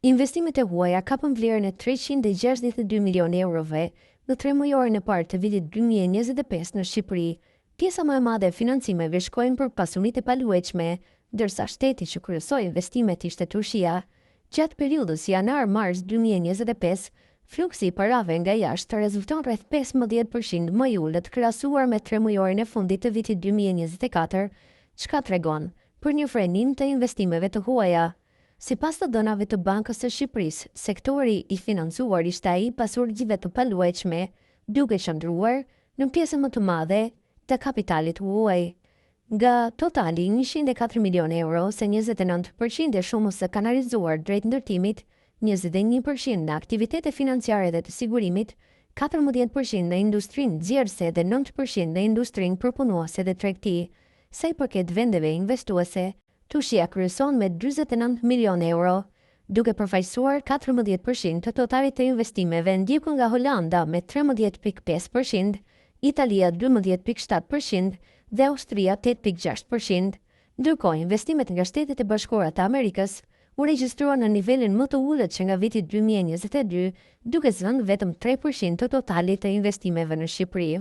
Investimet e huaja kapën vlerën e 362 milionë eurove në 3 mujorin e parë të vitit 2025 në Shqipëri. Pjesa më e madhe e financimeve shkojnë për pasuritë e paluajtshme, ndërsa shteti që kryesoi investimet ishte Turqia. Gjatë periudhës janar-mars 2025, fluksi i parave nga jashtë rezulton rreth 15% më i ulët krahasuar me 3 mujorin e fundit të vitit 2024, çka tregon për një frenim të investimeve të huaja. Sipas të dhënave të Bankës së Shqipërisë, sektori i financuar ishte ai i pasurgjive të paluajtshme, duke qëndruar në pjesën më të madhe të kapitalit huaj. Nga totali 104 milionë euro, se 29% e shumës së kanalizuar drejt ndërtimit, 21% në aktivitete financiare dhe të sigurimit, 14% në industrinë nxjerrëse dhe 9% në industrinë përpunuese dhe tregti. Sa i përket vendeve investuese, Turqia kryeson me 49 milionë euro, duke përfaqësuar 14% të totalit të investimeve, ndjekur nga Holanda me 13.5%, Italia 12.7% dhe Austria 8.6%, ndërkohë investimet nga Shtetet e Bashkuara të Amerikës u regjistruan në nivelin më të ulët që nga viti 2022, duke zënë vetëm 3% të totalit të investimeve në Shqipëri.